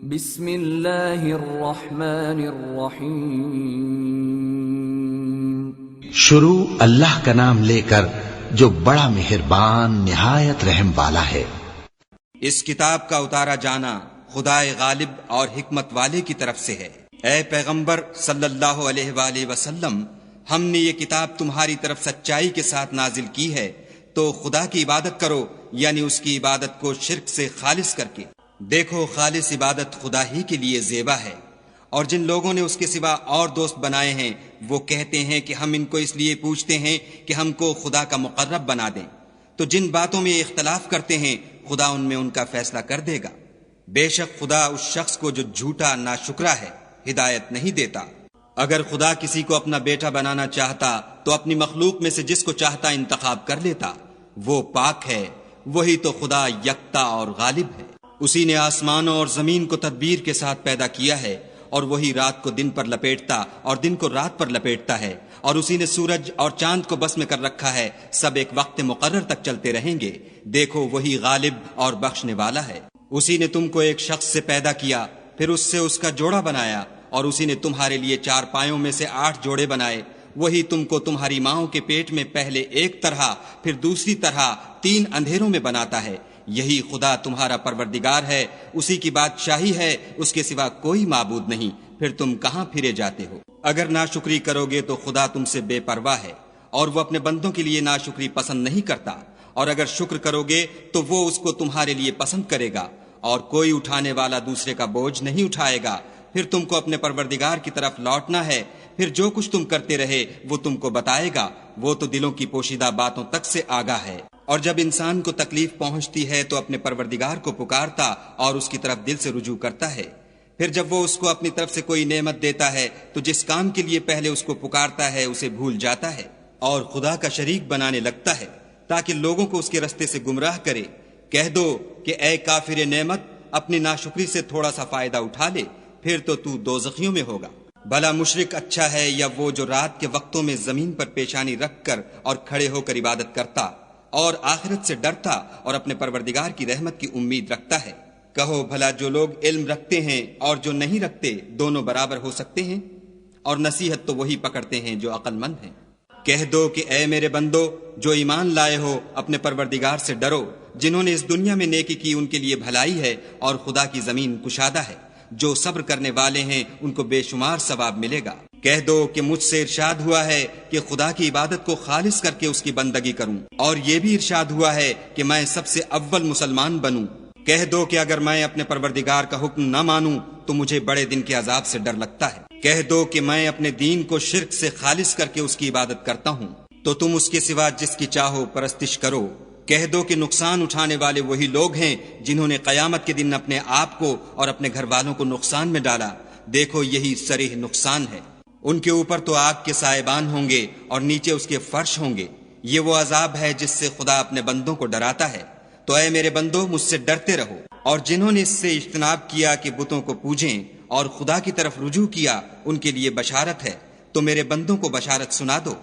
بسم اللہ الرحمن الرحیم۔ شروع اللہ کا نام لے کر جو بڑا مہربان نہایت رحم والا ہے۔ اس کتاب کا اتارا جانا خدائے غالب اور حکمت والے کی طرف سے ہے۔ اے پیغمبر صلی اللہ علیہ وآلہ وسلم، ہم نے یہ کتاب تمہاری طرف سچائی کے ساتھ نازل کی ہے، تو خدا کی عبادت کرو، یعنی اس کی عبادت کو شرک سے خالص کر کے۔ دیکھو، خالص عبادت خدا ہی کے لیے زیبا ہے، اور جن لوگوں نے اس کے سوا اور دوست بنائے ہیں وہ کہتے ہیں کہ ہم ان کو اس لیے پوچھتے ہیں کہ ہم کو خدا کا مقرب بنا دیں۔ تو جن باتوں میں اختلاف کرتے ہیں خدا ان میں ان کا فیصلہ کر دے گا۔ بے شک خدا اس شخص کو جو جھوٹا ناشکرا ہے ہدایت نہیں دیتا۔ اگر خدا کسی کو اپنا بیٹا بنانا چاہتا تو اپنی مخلوق میں سے جس کو چاہتا انتخاب کر لیتا۔ وہ پاک ہے، وہی تو خدا یکتا اور غالب ہے۔ اسی نے آسمانوں اور زمین کو تدبیر کے ساتھ پیدا کیا ہے، اور وہی رات کو دن پر لپیٹتا اور دن کو رات پر لپیٹتا ہے، اور اسی نے سورج اور چاند کو بس میں کر رکھا ہے، سب ایک وقت مقرر تک چلتے رہیں گے۔ دیکھو، وہی غالب اور بخشنے والا ہے۔ اسی نے تم کو ایک شخص سے پیدا کیا، پھر اس سے اس کا جوڑا بنایا، اور اسی نے تمہارے لیے 4 پایوں میں سے 8 جوڑے بنائے۔ وہی تم کو تمہاری ماؤں کے پیٹ میں پہلے ایک طرح پھر دوسری طرح 3 اندھیروں میں بناتا ہے۔ یہی خدا تمہارا پروردگار ہے، اسی کی بادشاہی ہے، اس کے سوا کوئی معبود نہیں۔ پھر تم کہاں پھرے جاتے ہو؟ اگر ناشکری کرو گے تو خدا تم سے بے پرواہ ہے، اور وہ اپنے بندوں کے لیے ناشکری پسند نہیں کرتا، اور اگر شکر کرو گے تو وہ اس کو تمہارے لیے پسند کرے گا، اور کوئی اٹھانے والا دوسرے کا بوجھ نہیں اٹھائے گا۔ پھر تم کو اپنے پروردگار کی طرف لوٹنا ہے، پھر جو کچھ تم کرتے رہے وہ تم کو بتائے گا، وہ تو دلوں کی پوشیدہ باتوں تک سے آگاہ ہے۔ اور جب انسان کو تکلیف پہنچتی ہے تو اپنے پروردگار کو پکارتا اور اس کی طرف دل سے رجوع کرتا ہے۔ پھر جب وہ اس کو اپنی طرف سے کوئی نعمت دیتا ہے تو جس کام کے لیے پہلے اس کو پکارتا ہے اسے بھول جاتا ہے، اور خدا کا شریک بنانے لگتا ہے تاکہ لوگوں کو اس کے رستے سے گمراہ کرے۔ کہہ دو کہ اے کافر نعمت، اپنی ناشکری سے تھوڑا سا فائدہ اٹھا لے، پھر تو دوزخیوں میں ہوگا۔ بھلا مشرک اچھا ہے یا وہ جو رات کے وقتوں میں زمین پر پیشانی رکھ کر اور کھڑے ہو کر عبادت کرتا اور آخرت سے ڈرتا اور اپنے پروردگار کی رحمت کی امید رکھتا ہے؟ کہو بھلا جو لوگ علم رکھتے ہیں اور جو نہیں رکھتے دونوں برابر ہو سکتے ہیں؟ اور نصیحت تو وہی پکڑتے ہیں جو عقل مند ہیں۔ کہہ دو کہ اے میرے بندو جو ایمان لائے ہو، اپنے پروردگار سے ڈرو۔ جنہوں نے اس دنیا میں نیکی کی ان کے لیے بھلائی ہے، اور خدا کی زمین کشادہ ہے۔ جو صبر کرنے والے ہیں ان کو بے شمار ثواب ملے گا۔ کہہ دو کہ مجھ سے ارشاد ہوا ہے کہ خدا کی عبادت کو خالص کر کے اس کی بندگی کروں، اور یہ بھی ارشاد ہوا ہے کہ میں سب سے اول مسلمان بنوں۔ کہہ دو کہ اگر میں اپنے پروردگار کا حکم نہ مانوں تو مجھے بڑے دن کے عذاب سے ڈر لگتا ہے۔ کہہ دو کہ میں اپنے دین کو شرک سے خالص کر کے اس کی عبادت کرتا ہوں، تو تم اس کے سوا جس کی چاہو پرستش کرو۔ کہہ دو کہ نقصان اٹھانے والے وہی لوگ ہیں جنہوں نے قیامت کے دن اپنے آپ کو اور اپنے گھر والوں کو نقصان میں ڈالا۔ دیکھو، یہی صریح نقصان ہے۔ ان کے اوپر تو آگ کے سائبان ہوں گے اور نیچے اس کے فرش ہوں گے۔ یہ وہ عذاب ہے جس سے خدا اپنے بندوں کو ڈراتا ہے۔ تو اے میرے بندو، مجھ سے ڈرتے رہو، اور جنہوں نے اس سے اجتناب کیا کہ بتوں کو پوجیں اور خدا کی طرف رجوع کیا ان کے لیے بشارت ہے۔ تو میرے بندوں کو بشارت سنا دو۔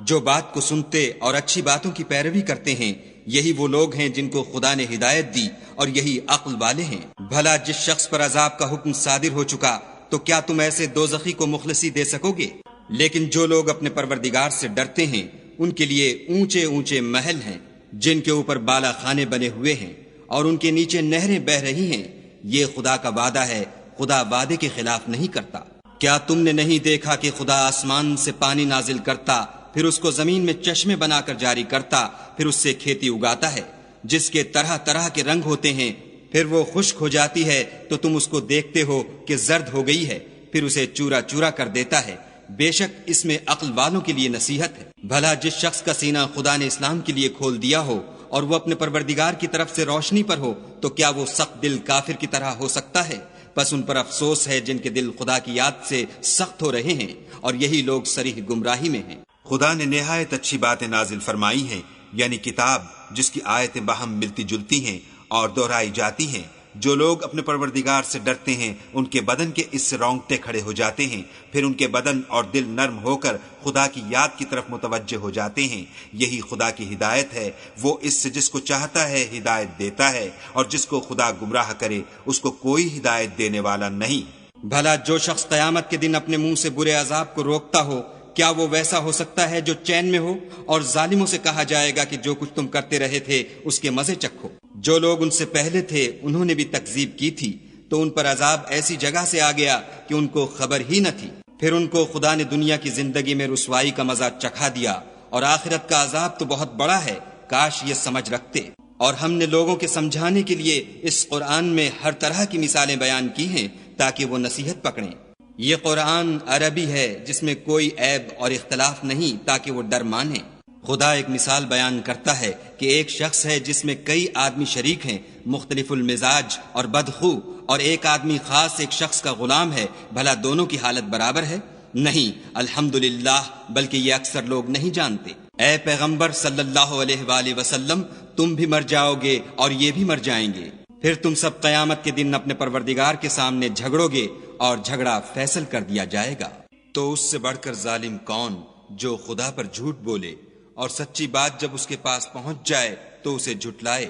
جو بات کو سنتے اور اچھی باتوں کی پیروی کرتے ہیں یہی وہ لوگ ہیں جن کو خدا نے ہدایت دی، اور یہی عقل والے ہیں۔ بھلا جس شخص پر عذاب کا حکم صادر ہو چکا تو کیا تم ایسے دوزخی کو مخلصی دے سکو گے؟ لیکن جو لوگ اپنے پروردگار سے ڈرتے ہیں ان کے لیے اونچے اونچے محل ہیں جن کے اوپر بالا خانے بنے ہوئے ہیں، اور ان کے نیچے نہریں بہ رہی ہیں۔ یہ خدا کا وعدہ ہے، خدا وعدے کے خلاف نہیں کرتا۔ کیا تم نے نہیں دیکھا کہ خدا آسمان سے پانی نازل کرتا، پھر اس کو زمین میں چشمے بنا کر جاری کرتا، پھر اس سے کھیتی اگاتا ہے جس کے طرح طرح کے رنگ ہوتے ہیں، پھر وہ خشک ہو جاتی ہے تو تم اس کو دیکھتے ہو کہ زرد ہو گئی ہے، پھر اسے چورا چورا کر دیتا ہے۔ بے شک اس میں عقل والوں کے لیے نصیحت ہے۔ بھلا جس شخص کا سینہ خدا نے اسلام کے لیے کھول دیا ہو اور وہ اپنے پروردگار کی طرف سے روشنی پر ہو تو کیا وہ سخت دل کافر کی طرح ہو سکتا ہے؟ بس ان پر افسوس ہے جن کے دل خدا کی یاد سے سخت ہو رہے ہیں، اور یہی لوگ صریح گمراہی میں ہیں۔ خدا نے نہایت اچھی باتیں نازل فرمائی ہیں، یعنی کتاب جس کی آیتیں باہم ملتی جلتی ہیں اور دہرائی جاتی ہیں، جو لوگ اپنے پروردگار سے ڈرتے ہیں ان کے بدن کے اس سے رونگٹے کھڑے ہو جاتے ہیں، پھر ان کے بدن اور دل نرم ہو کر خدا کی یاد کی طرف متوجہ ہو جاتے ہیں۔ یہی خدا کی ہدایت ہے، وہ اس سے جس کو چاہتا ہے ہدایت دیتا ہے، اور جس کو خدا گمراہ کرے اس کو کوئی ہدایت دینے والا نہیں۔ بھلا جو شخص قیامت کے دن اپنے منہ سے برے عذاب کو روکتا ہو، کیا وہ ویسا ہو سکتا ہے جو چین میں ہو؟ اور ظالموں سے کہا جائے گا کہ جو کچھ تم کرتے رہے تھے اس کے مزے چکھو۔ جو لوگ ان سے پہلے تھے انہوں نے بھی تکذیب کی تھی، تو ان پر عذاب ایسی جگہ سے آ گیا کہ ان کو خبر ہی نہ تھی۔ پھر ان کو خدا نے دنیا کی زندگی میں رسوائی کا مزہ چکھا دیا، اور آخرت کا عذاب تو بہت بڑا ہے، کاش یہ سمجھ رکھتے۔ اور ہم نے لوگوں کے سمجھانے کے لیے اس قرآن میں ہر طرح کی مثالیں بیان کی ہیں تاکہ وہ نصیحت پکڑیں۔ یہ قرآن عربی ہے جس میں کوئی عیب اور اختلاف نہیں تاکہ وہ ڈر مانیں۔ خدا ایک مثال بیان کرتا ہے کہ ایک شخص ہے جس میں کئی آدمی شریک ہیں، مختلف المزاج اور بدخو، اور ایک آدمی خاص ایک شخص کا غلام ہے، بھلا دونوں کی حالت برابر ہے؟ نہیں، الحمدللہ، بلکہ یہ اکثر لوگ نہیں جانتے۔ اے پیغمبر صلی اللہ علیہ وآلہ وسلم، تم بھی مر جاؤ گے اور یہ بھی مر جائیں گے، پھر تم سب قیامت کے دن اپنے پروردگار کے سامنے جھگڑو گے اور جھگڑا فیصل کر دیا جائے گا۔ تو اس سے بڑھ کر ظالم کون جو خدا پر جھوٹ بولے اور سچی بات جب اس کے پاس پہنچ جائے تو اسے جھٹلائے؟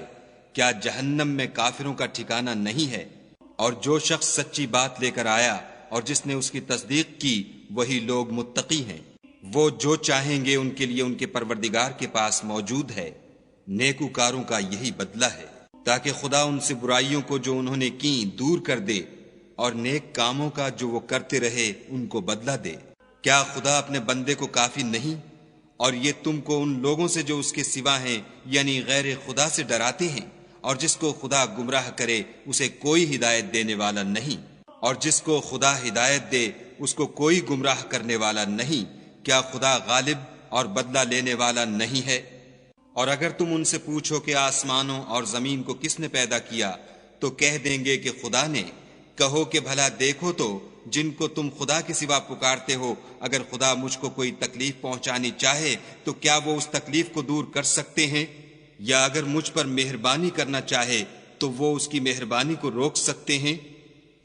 کیا جہنم میں کافروں کا ٹھکانہ نہیں ہے؟ اور جو شخص سچی بات لے کر آیا اور جس نے اس کی تصدیق کی، وہی لوگ متقی ہیں۔ وہ جو چاہیں گے ان کے لیے ان کے پروردگار کے پاس موجود ہے۔ نیکوکاروں کا یہی بدلہ ہے، تاکہ خدا ان سے برائیوں کو جو انہوں نے کی دور کر دے، اور نیک کاموں کا جو وہ کرتے رہے ان کو بدلہ دے۔ کیا خدا اپنے بندے کو کافی نہیں؟ اور یہ تم کو ان لوگوں سے جو اس کے سوا ہیں یعنی غیر خدا سے ڈراتے ہیں، اور جس کو خدا گمراہ کرے اسے کوئی ہدایت دینے والا نہیں، اور جس کو خدا ہدایت دے اس کو کوئی گمراہ کرنے والا نہیں۔ کیا خدا غالب اور بدلہ لینے والا نہیں ہے؟ اور اگر تم ان سے پوچھو کہ آسمانوں اور زمین کو کس نے پیدا کیا، تو کہہ دیں گے کہ خدا نے۔ کہو کہ بھلا دیکھو تو جن کو تم خدا کے سوا پکارتے ہو، اگر خدا مجھ کو کوئی تکلیف پہنچانی چاہے تو کیا وہ اس تکلیف کو دور کر سکتے ہیں؟ یا اگر مجھ پر مہربانی کرنا چاہے تو وہ اس کی مہربانی کو روک سکتے ہیں؟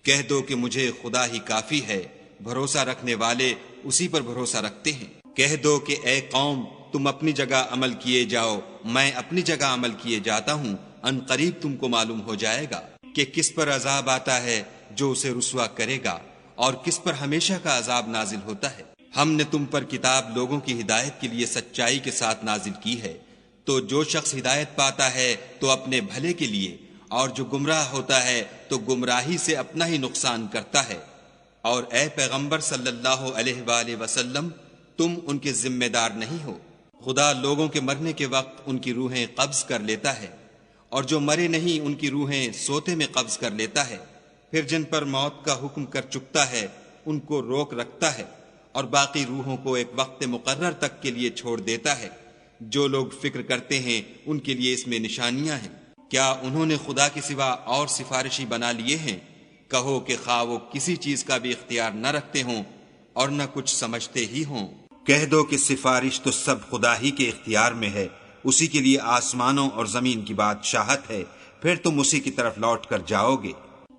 کہہ دو کہ مجھے خدا ہی کافی ہے، بھروسہ رکھنے والے اسی پر بھروسہ رکھتے ہیں۔ کہہ دو کہ اے قوم، تم اپنی جگہ عمل کیے جاؤ، میں اپنی جگہ عمل کیے جاتا ہوں، ان قریب تم کو معلوم ہو جائے گا کہ کس پر عذاب آتا ہے جو اسے رسوا کرے گا، اور کس پر ہمیشہ کا عذاب نازل ہوتا ہے۔ ہم نے تم پر کتاب لوگوں کی ہدایت کے لیے سچائی کے ساتھ نازل کی ہے، تو جو شخص ہدایت پاتا ہے تو اپنے بھلے کے لیے، اور جو گمراہ ہوتا ہے تو گمراہی سے اپنا ہی نقصان کرتا ہے۔ اور اے پیغمبر صلی اللہ علیہ وآلہ وسلم، تم ان کے ذمہ دار نہیں ہو۔ خدا لوگوں کے مرنے کے وقت ان کی روحیں قبض کر لیتا ہے، اور جو مرے نہیں ان کی روحیں سوتے میں قبض کر لیتا ہے، پھر جن پر موت کا حکم کر چکتا ہے ان کو روک رکھتا ہے، اور باقی روحوں کو ایک وقت مقرر تک کے لیے چھوڑ دیتا ہے۔ جو لوگ فکر کرتے ہیں ان کے لیے اس میں نشانیاں ہیں۔ کیا انہوں نے خدا کے سوا اور سفارشی بنا لیے ہیں؟ کہو کہ خواہ وہ کسی چیز کا بھی اختیار نہ رکھتے ہوں اور نہ کچھ سمجھتے ہی ہوں۔ کہہ دو کہ سفارش تو سب خدا ہی کے اختیار میں ہے، اسی کے لیے آسمانوں اور زمین کی بادشاہت ہے، پھر تم اسی کی طرف لوٹ کر جاؤ گے۔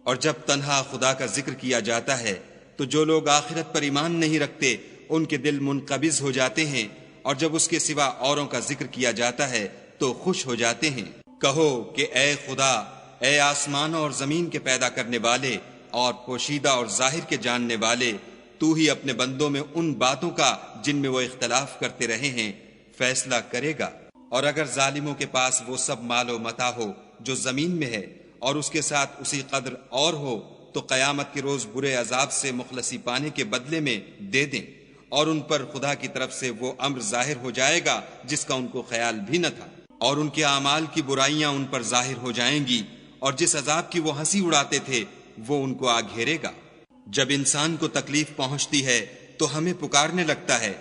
اور جب تنہا خدا کا ذکر کیا جاتا ہے تو جو لوگ آخرت پر ایمان نہیں رکھتے ان کے دل منقبض ہو جاتے ہیں، اور جب اس کے سوا اوروں کا ذکر کیا جاتا ہے تو خوش ہو جاتے ہیں۔ کہو کہ اے خدا، اے آسمانوں اور زمین کے پیدا کرنے والے اور پوشیدہ اور ظاہر کے جاننے والے، تو ہی اپنے بندوں میں ان باتوں کا جن میں وہ اختلاف کرتے رہے ہیں فیصلہ کرے گا۔ اور اگر ظالموں کے پاس وہ سب مال و متاع ہو جو زمین میں ہے اور اس کے ساتھ اسی قدر اور ہو، تو قیامت کے روز برے عذاب سے مخلصی پانے کے بدلے میں دے دیں، اور ان پر خدا کی طرف سے وہ امر ظاہر ہو جائے گا جس کا ان کو خیال بھی نہ تھا، اور ان کے اعمال کی برائیاں ان پر ظاہر ہو جائیں گی، اور جس عذاب کی وہ ہنسی اڑاتے تھے وہ ان کو آ گھیرے گا۔ جب انسان کو تکلیف پہنچتی ہے تو ہمیں پکارنے لگتا ہے،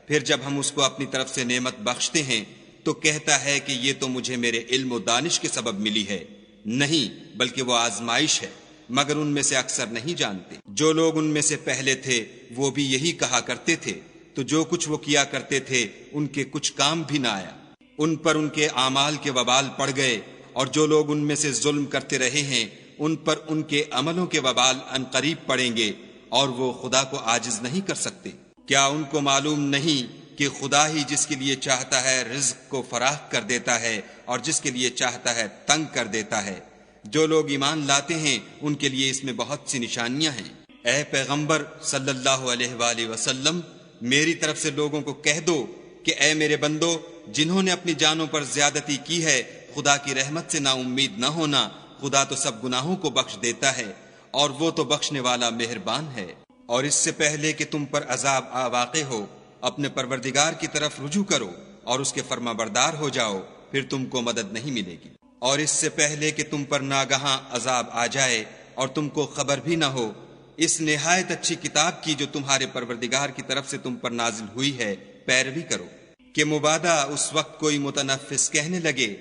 پھر جب ہم اس کو اپنی طرف سے نعمت بخشتے ہیں تو کہتا ہے کہ یہ تو مجھے میرے علم و دانش کے سبب ملی ہے۔ نہیں، بلکہ وہ آزمائش ہے، مگر ان میں سے اکثر نہیں جانتے۔ جو لوگ ان میں سے پہلے تھے وہ بھی یہی کہا کرتے تھے، تو جو کچھ وہ کیا کرتے تھے ان کے کچھ کام بھی نہ آیا، ان پر ان کے اعمال کے وبال پڑ گئے۔ اور جو لوگ ان میں سے ظلم کرتے رہے ہیں ان پر ان کے عملوں کے وبال عنقریب پڑیں گے اور وہ خدا کو عاجز نہیں کر سکتے۔ کیا ان کو معلوم نہیں کہ خدا ہی جس کے لیے چاہتا ہے رزق کو فراخ کر دیتا ہے اور جس کے لیے چاہتا ہے تنگ کر دیتا ہے؟ جو لوگ ایمان لاتے ہیں ان کے لیے اس میں بہت سی نشانیاں ہیں۔ اے پیغمبر صلی اللہ علیہ وآلہ وسلم، میری طرف سے لوگوں کو کہہ دو کہ اے میرے بندو، جنہوں نے اپنی جانوں پر زیادتی کی ہے خدا کی رحمت سے نا امید نہ ہونا، خدا تو سب گناہوں کو بخش دیتا ہے اور وہ تو بخشنے والا مہربان ہے۔ اور اس سے پہلے کہ تم پر عذاب واقع ہو، اپنے پروردگار کی طرف رجوع کرو اور اس کے فرما بردار ہو جاؤ، پھر تم کو مدد نہیں ملے گی۔ اور اس سے پہلے کہ تم پر ناگہاں عذاب آ جائے اور تم کو خبر بھی نہ ہو، اس نہایت اچھی کتاب کی جو تمہارے پروردگار کی طرف سے تم پر نازل ہوئی ہے پیروی کرو، کہ مبادا اس وقت کوئی متنفس کہنے لگے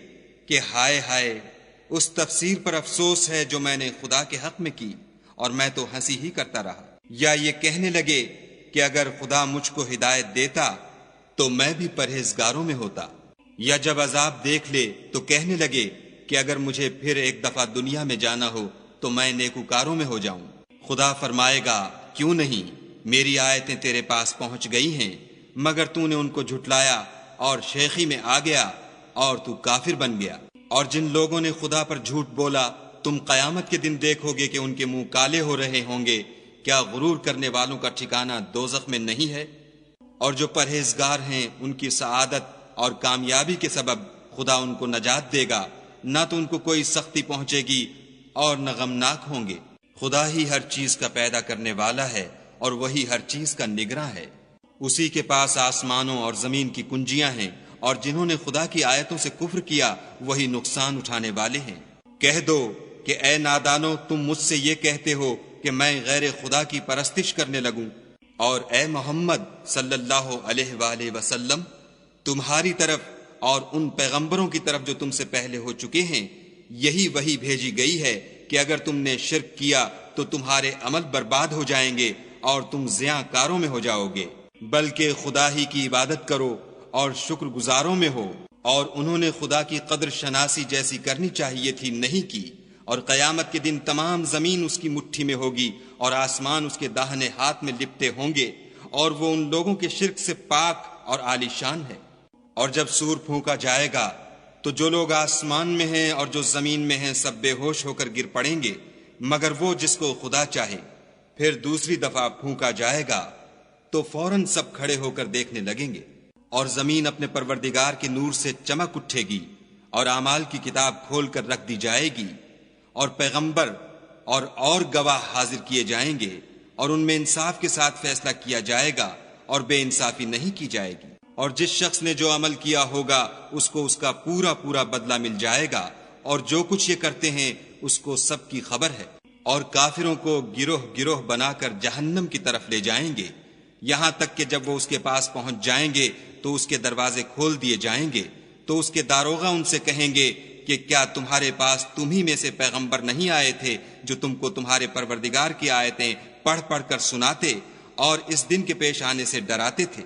کہ ہائے ہائے، اس تفسیر پر افسوس ہے جو میں نے خدا کے حق میں کی اور میں تو ہنسی ہی کرتا رہا، یا یہ کہنے لگے کہ اگر خدا مجھ کو ہدایت دیتا تو میں بھی پرہیزگاروں میں ہوتا، یا جب عذاب دیکھ لے تو کہنے لگے کہ اگر مجھے پھر ایک دفعہ دنیا میں جانا ہو تو میں نیکوکاروں میں ہو جاؤں۔ خدا فرمائے گا، کیوں نہیں، میری آیتیں تیرے پاس پہنچ گئی ہیں، مگر تو نے ان کو جھٹلایا اور شیخی میں آ گیا اور تو کافر بن گیا۔ اور جن لوگوں نے خدا پر جھوٹ بولا، تم قیامت کے دن دیکھو گے کہ ان کے منہ کالے ہو رہے ہوں گے۔ کیا غرور کرنے والوں کا ٹھکانہ دوزخ میں نہیں ہے؟ اور جو پرہیزگار ہیں ان کی سعادت اور کامیابی کے سبب خدا ان کو نجات دے گا، نہ تو ان کو کوئی سختی پہنچے گی اور نہ غمناک ہوں گے۔ خدا ہی ہر چیز کا پیدا کرنے والا ہے اور وہی ہر چیز کا نگراں ہے۔ اسی کے پاس آسمانوں اور زمین کی کنجیاں ہیں، اور جنہوں نے خدا کی آیتوں سے کفر کیا وہی نقصان اٹھانے والے ہیں۔ کہہ دو کہ اے نادانو، تم مجھ سے یہ کہتے ہو کہ میں غیر خدا کی پرستش کرنے لگوں، اور اے محمد صلی اللہ علیہ وآلہ وسلم، تمہاری طرف اور ان پیغمبروں کی طرف جو تم سے پہلے ہو چکے ہیں یہی وحی بھیجی گئی ہے کہ اگر تم نے شرک کیا تو تمہارے عمل برباد ہو جائیں گے اور تم زیاں کاروں میں ہو جاؤ گے، بلکہ خدا ہی کی عبادت کرو اور شکر گزاروں میں ہو۔ اور انہوں نے خدا کی قدر شناسی جیسی کرنی چاہیے تھی، نہیں کی، اور قیامت کے دن تمام زمین اس کی مٹھی میں ہوگی اور آسمان اس کے داہنے ہاتھ میں لپٹے ہوں گے، اور وہ ان لوگوں کے شرک سے پاک اور عالی شان ہے۔ اور جب سور پھونکا جائے گا تو جو لوگ آسمان میں ہیں اور جو زمین میں ہیں سب بے ہوش ہو کر گر پڑیں گے، مگر وہ جس کو خدا چاہے۔ پھر دوسری دفعہ پھونکا جائے گا تو فوراً سب کھڑے ہو کر دیکھنے لگیں گے، اور زمین اپنے پروردگار کے نور سے چمک اٹھے گی اور اعمال کی کتاب کھول کر رکھ دی جائے گی، اور پیغمبر اور گواہ حاضر کیے جائیں گے، اور ان میں انصاف کے ساتھ فیصلہ کیا جائے گا اور بے انصافی نہیں کی جائے گی۔ اور جس شخص نے جو عمل کیا ہوگا اس کو اس کا پورا پورا بدلہ مل جائے گا، اور جو کچھ یہ کرتے ہیں اس کو سب کی خبر ہے۔ اور کافروں کو گروہ گروہ بنا کر جہنم کی طرف لے جائیں گے، یہاں تک کہ جب وہ اس کے پاس پہنچ جائیں گے تو اس کے دروازے کھول دیے جائیں گے، تو اس کے داروغہ ان سے کہیں گے کہ کیا تمہارے پاس تم ہی میں سے پیغمبر نہیں آئے تھے جو تم کو تمہارے پروردگار کی آیتیں پڑھ پڑھ کر سناتے اور اس دن کے پیش آنے سے ڈراتے تھے؟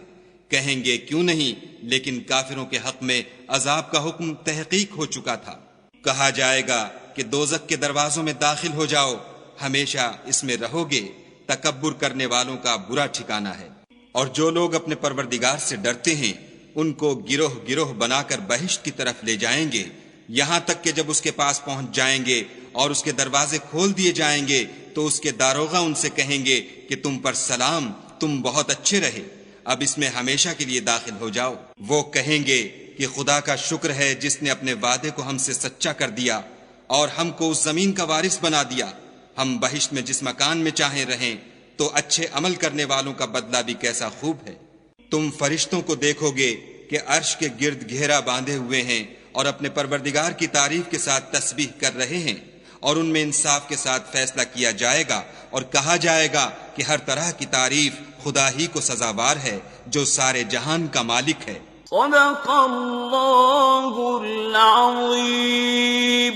کہیں گے کیوں نہیں، لیکن کافروں کے حق میں عذاب کا حکم تحقیق ہو چکا تھا۔ کہا جائے گا کہ دوزخ کے دروازوں میں داخل ہو جاؤ، ہمیشہ اس میں رہو گے، تکبر کرنے والوں کا برا ٹھکانہ ہے۔ اور جو لوگ اپنے پروردگار سے ڈرتے ہیں ان کو گروہ گروہ بنا کر بہشت کی طرف لے جائیں گے، یہاں تک کہ جب اس کے پاس پہنچ جائیں گے اور اس کے دروازے کھول دیے جائیں گے تو اس کے داروغہ ان سے کہیں گے کہ تم پر سلام، تم بہت اچھے رہے، اب اس میں ہمیشہ کے لیے داخل ہو جاؤ۔ وہ کہیں گے کہ خدا کا شکر ہے جس نے اپنے وعدے کو ہم سے سچا کر دیا اور ہم کو اس زمین کا وارث بنا دیا، ہم بہشت میں جس مکان میں چاہیں رہیں، تو اچھے عمل کرنے والوں کا بدلہ بھی کیسا خوب ہے۔ تم فرشتوں کو دیکھو گے کہ عرش کے گرد گھیرا باندھے ہوئے ہیں اور اپنے پروردگار کی تعریف کے ساتھ تسبیح کر رہے ہیں، اور ان میں انصاف کے ساتھ فیصلہ کیا جائے گا اور کہا جائے گا کہ ہر طرح کی تعریف خدا ہی کو سزاوار ہے جو سارے جہان کا مالک ہے۔ صدق اللہ العظیم۔